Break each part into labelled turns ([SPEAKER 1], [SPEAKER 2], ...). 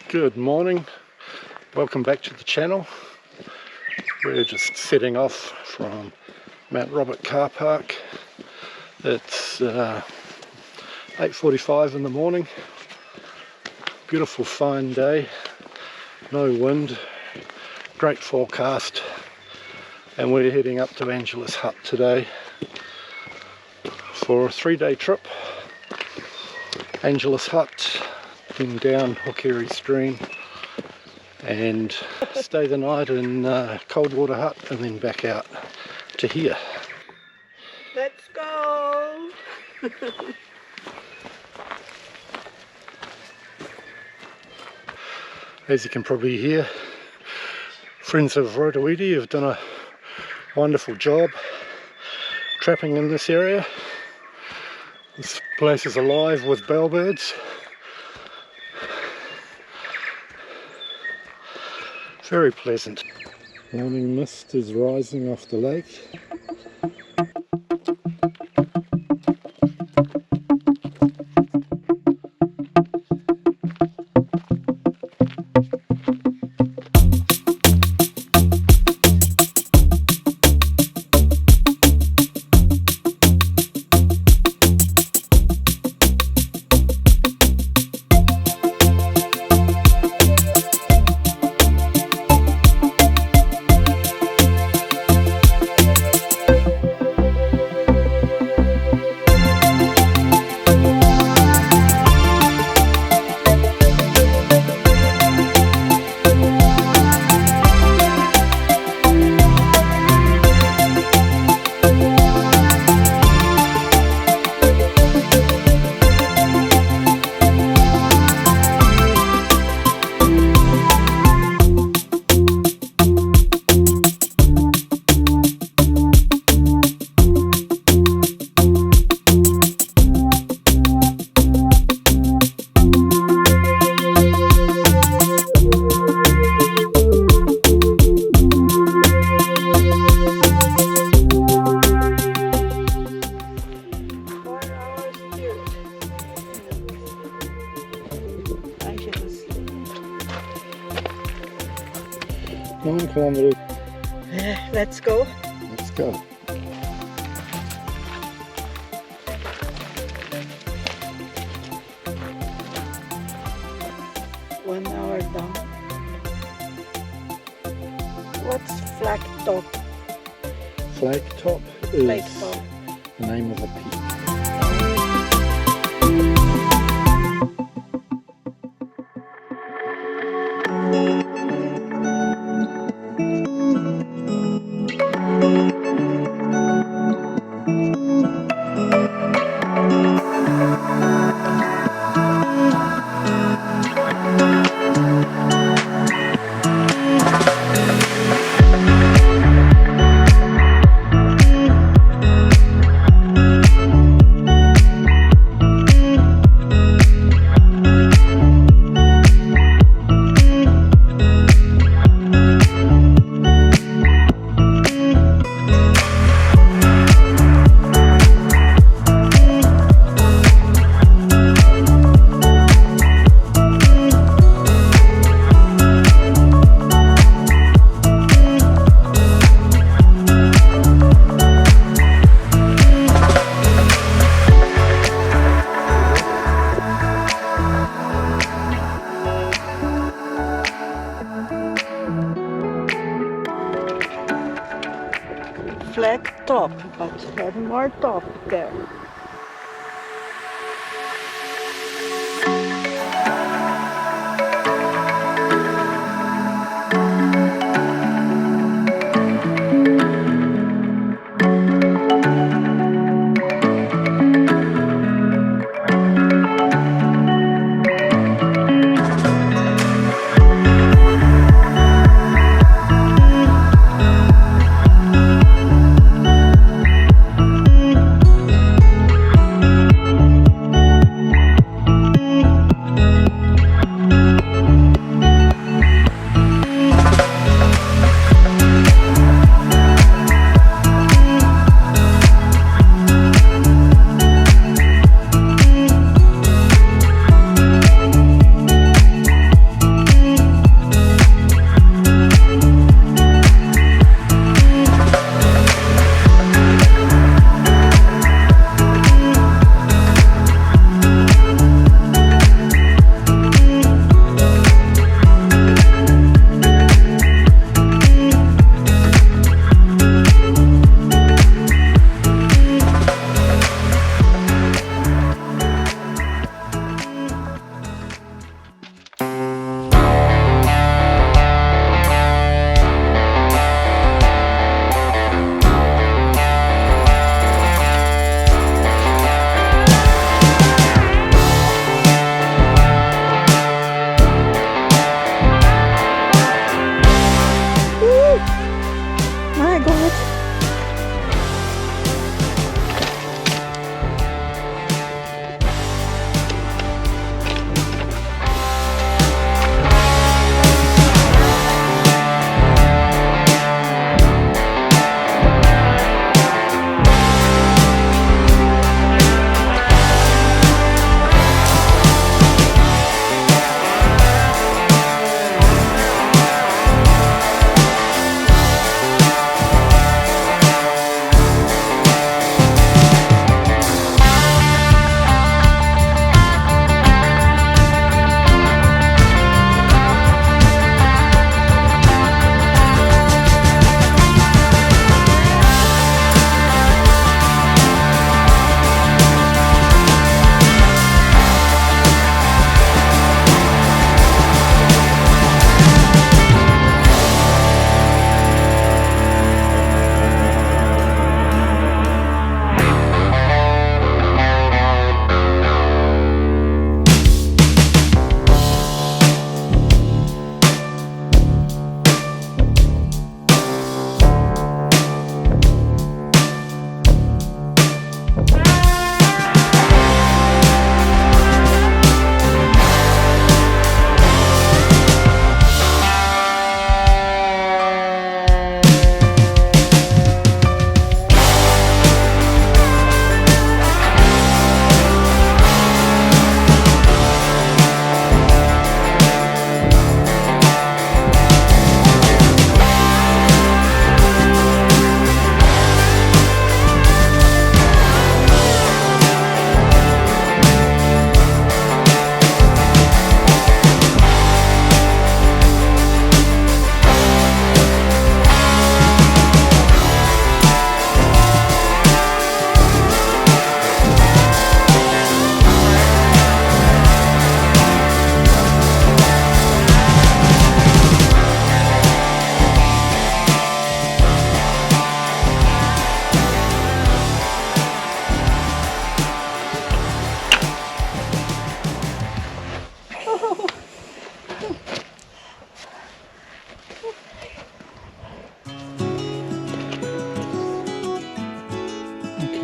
[SPEAKER 1] Good morning, welcome back to the channel. We're just setting off from Mount Robert car park. It's 8:45 in the morning. Beautiful fine day, no wind, great forecast, and we're heading up to Angelus Hut today for a 3-day trip. Angelus Hut, then down Hookerry Stream and stay the night in Coldwater Hut and then back out to here.
[SPEAKER 2] Let's go!
[SPEAKER 1] As you can probably hear, friends of Rotoiti have done a wonderful job trapping in this area. This place is alive with bellbirds. Very pleasant. Morning mist is rising off the lake. Kilometers.
[SPEAKER 2] Let's go.
[SPEAKER 1] Let's go.
[SPEAKER 2] One hour down. What's Flag Top?
[SPEAKER 1] Flag Top is
[SPEAKER 2] Flag Top.
[SPEAKER 1] the name of a peak.
[SPEAKER 2] Flag Top, but have more top there.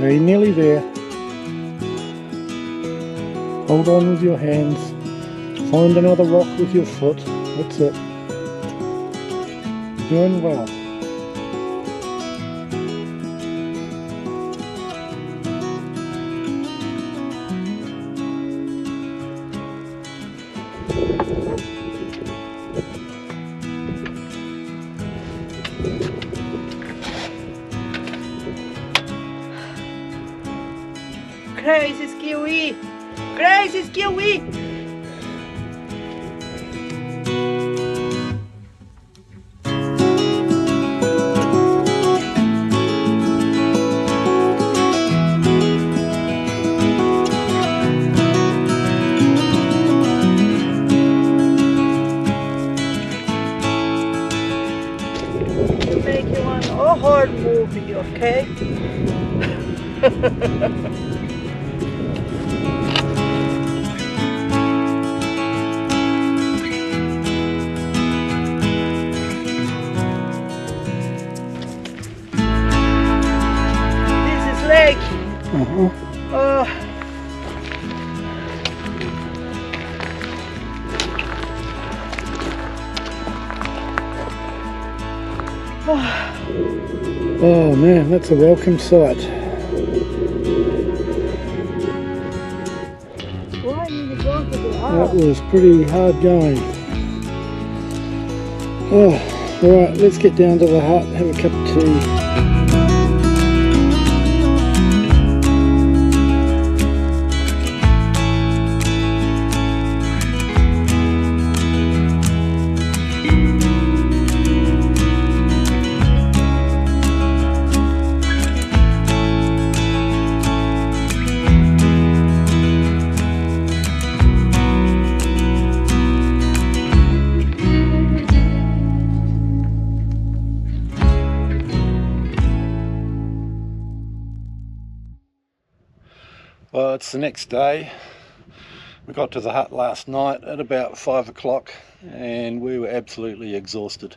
[SPEAKER 1] Now you're nearly there. Hold on with your hands. Find another rock with your foot. That's it. Doing well.
[SPEAKER 2] Grace kiwi! Grace kiwi! To make you one hard movie, okay? Lake.
[SPEAKER 1] Oh man, that's a welcome sight.
[SPEAKER 2] Why did you go to the
[SPEAKER 1] That was pretty hard going. Oh, alright, let's get down to the hut, have a cup of tea. Well, it's the next day. We got to the hut last night at about 5 o'clock and we were absolutely exhausted.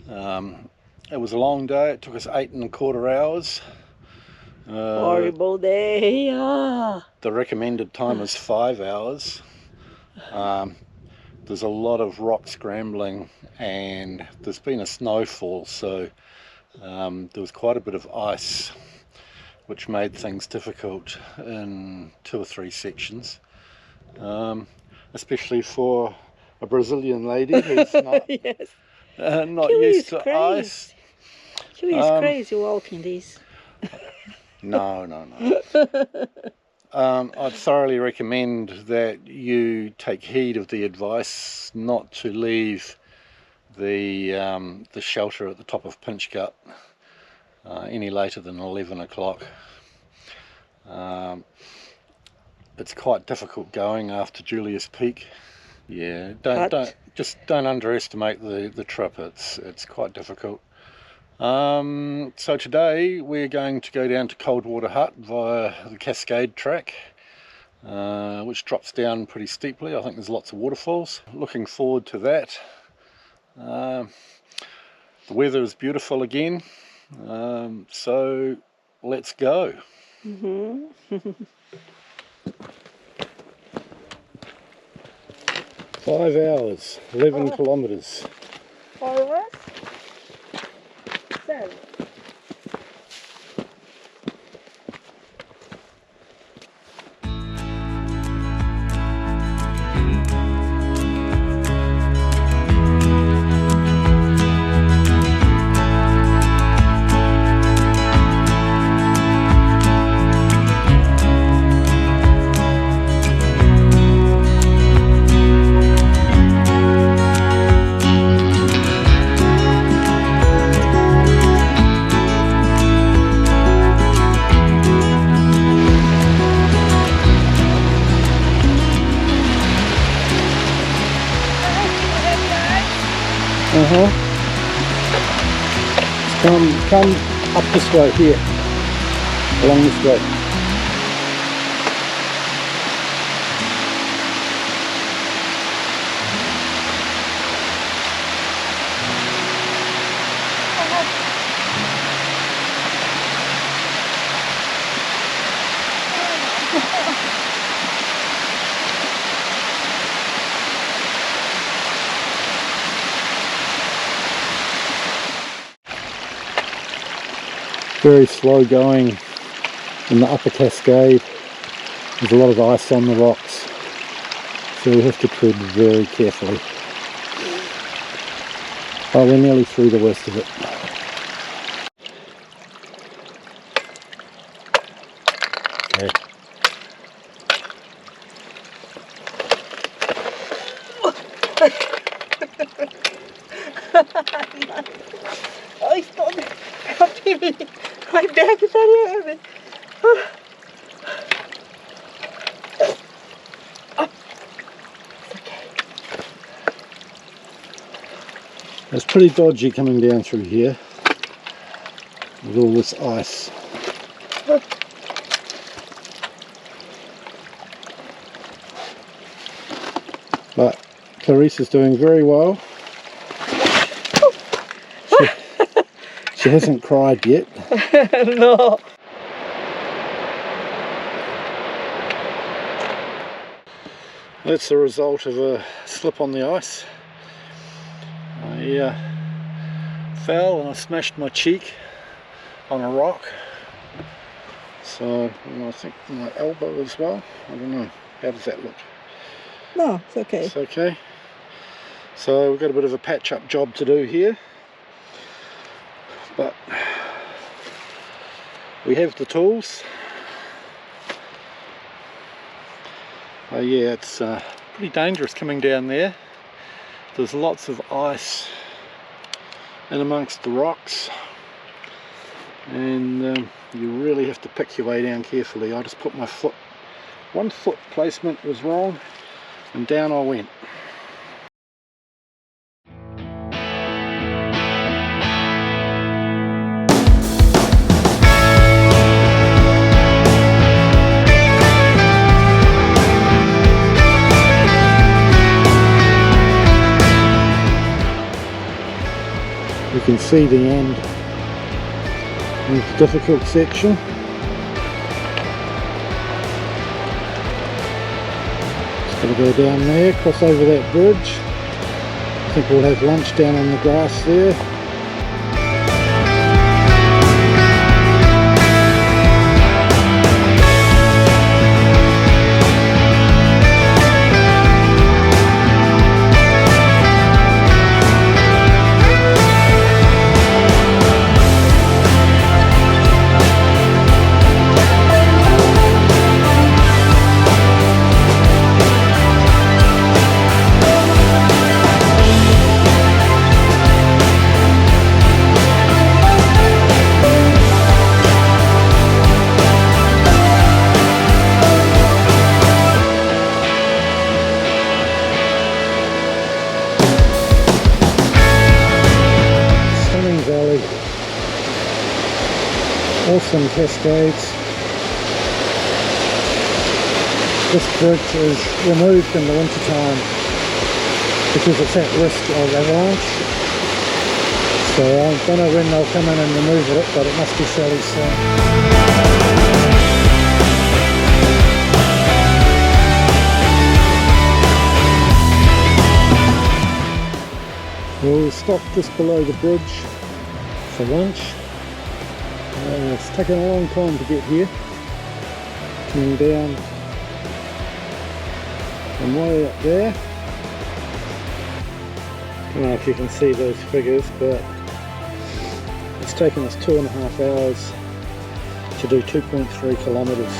[SPEAKER 1] It was a long day. It took us 8¼ hours.
[SPEAKER 2] horrible day.
[SPEAKER 1] The recommended time is 5 hours. There's a lot of rock scrambling and there's been a snowfall, so there was quite a bit of ice, which made things difficult in 2 or 3 sections, especially for a Brazilian lady who's not,
[SPEAKER 2] Yes.
[SPEAKER 1] not
[SPEAKER 2] Kiwi
[SPEAKER 1] used
[SPEAKER 2] is
[SPEAKER 1] to
[SPEAKER 2] crazy.
[SPEAKER 1] ice.
[SPEAKER 2] Kiwi is crazy walking these.
[SPEAKER 1] No. I'd thoroughly recommend that you take heed of the advice not to leave the shelter at the top of Pinch Gut any later than 11 o'clock. It's quite difficult going after Julius Peak. Yeah, don't underestimate the trip. It's quite difficult. So today we're going to go down to Coldwater Hut via the Cascade Track, which drops down pretty steeply. I think there's lots of waterfalls. Looking forward to that. The weather is beautiful again. So let's go. 5 hours, 11 kilometers.
[SPEAKER 2] All of us? 7.
[SPEAKER 1] Come up this way here, along this way. very slow going in the upper Cascade. There's a lot of ice on the rocks, so we have to tread very carefully. Oh, we're nearly through the worst of it. Okay.
[SPEAKER 2] I stop. My back is very heavy.
[SPEAKER 1] It's pretty dodgy coming down through here with all this ice. But Clarice is doing very well. She hasn't cried yet.
[SPEAKER 2] No.
[SPEAKER 1] That's the result of a slip on the ice. I fell and I smashed my cheek on a rock. So I think my elbow as well. I don't know. How does that look?
[SPEAKER 2] No, it's okay.
[SPEAKER 1] It's okay. So we've got a bit of a patch-up job to do here. But we have the tools. Yeah, it's pretty dangerous coming down there. There's lots of ice in amongst the rocks, and you really have to pick your way down carefully. I just put my foot, one foot placement was wrong, and down I went. You can see the end of the difficult section. Just got to go down there, cross over that bridge. I think we'll have lunch down on the grass there. Awesome cascades. This bridge is removed in the winter time because it's at risk of avalanche. So I don't know when they'll come in and remove it, but it must be fairly soon. We'll stop just below the bridge for lunch. It's taken a long time to get here, coming down from way up there. I don't know if you can see those figures, but it's taken us 2.5 hours to do 2.3 kilometres.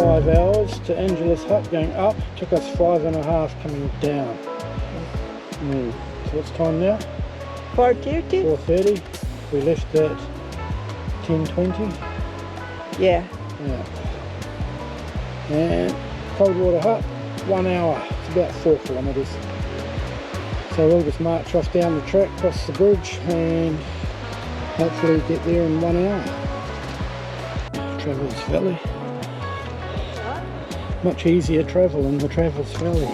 [SPEAKER 1] 5 hours to Angelus Hut going up, took us 5.5 coming down. So what's time now?
[SPEAKER 2] 4:30?
[SPEAKER 1] 4:30. We left at 10:20.
[SPEAKER 2] Yeah.
[SPEAKER 1] And Coldwater Hut, 1 hour. It's about 4 kilometres. So we'll just march off down the track, cross the bridge, and hopefully get there in 1 hour. Travels Valley. Much easier travel in the Travels Valley.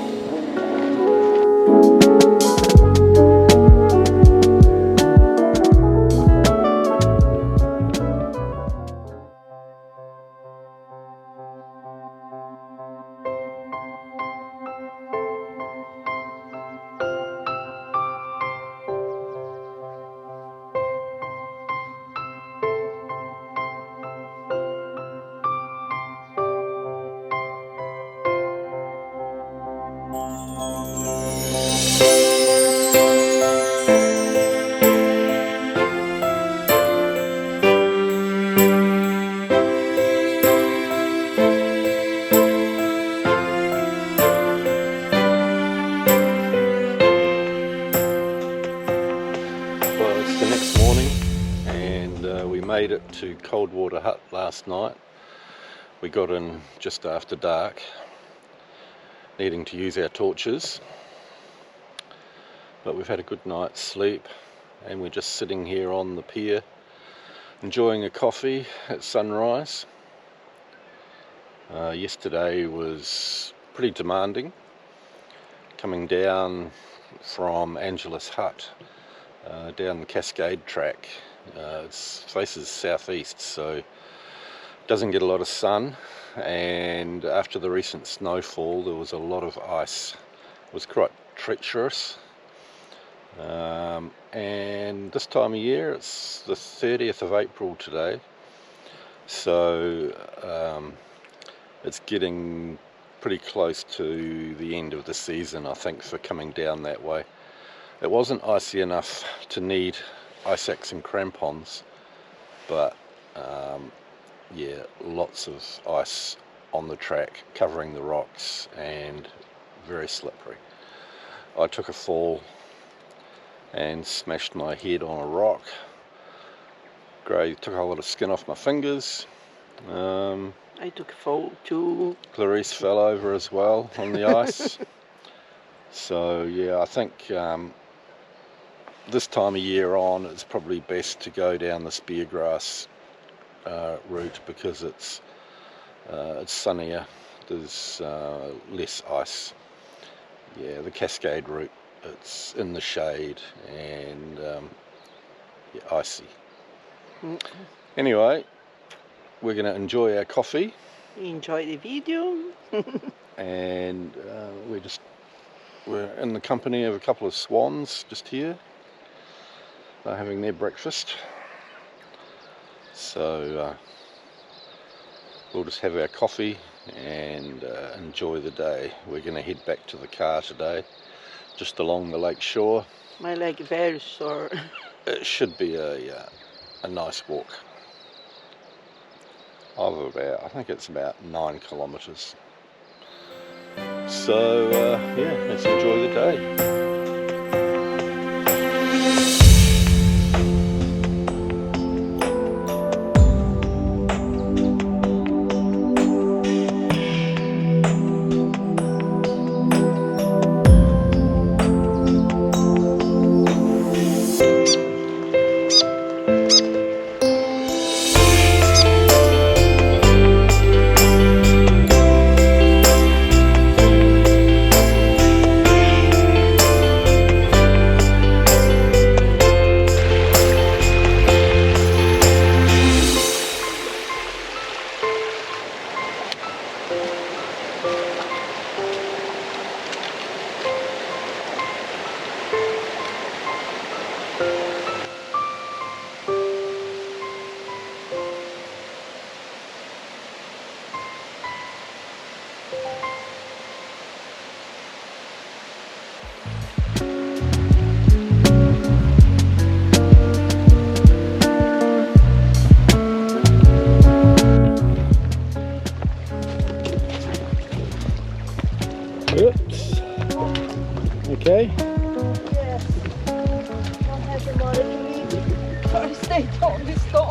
[SPEAKER 1] Made it to Coldwater Hut last night. We got in just after dark, needing to use our torches, but we've had a good night's sleep and we're just sitting here on the pier enjoying a coffee at sunrise. Yesterday was pretty demanding, coming down from Angelus Hut down the Cascade Track. It faces southeast, so doesn't get a lot of sun, and after the recent snowfall there was a lot of ice. It was quite treacherous, and this time of year, it's the 30th of April today, so it's getting pretty close to the end of the season, I think, for coming down that way. It wasn't icy enough to need ice axe and crampons, but yeah, lots of ice on the track covering the rocks and very slippery. I took a fall and smashed my head on a rock. Gray took a whole lot of skin off my fingers.
[SPEAKER 2] I took a fall too.
[SPEAKER 1] Clarice fell over as well on the ice. So yeah, I think this time of year on, it's probably best to go down the speargrass route because it's sunnier, there's less ice. Yeah, the Cascade route, it's in the shade and yeah, icy. Anyway, we're going to enjoy our coffee.
[SPEAKER 2] Enjoy the video.
[SPEAKER 1] And we're in the company of a couple of swans just here. They're having their breakfast, so we'll just have our coffee and enjoy the day. We're going to head back to the car today, just along the lake shore.
[SPEAKER 2] My leg is very sore.
[SPEAKER 1] It should be a nice walk of I think it's about 9 kilometres. So yeah, let's enjoy the day. Oops. Okay.
[SPEAKER 2] Yes. Don't have the money to leave. First they told me stop.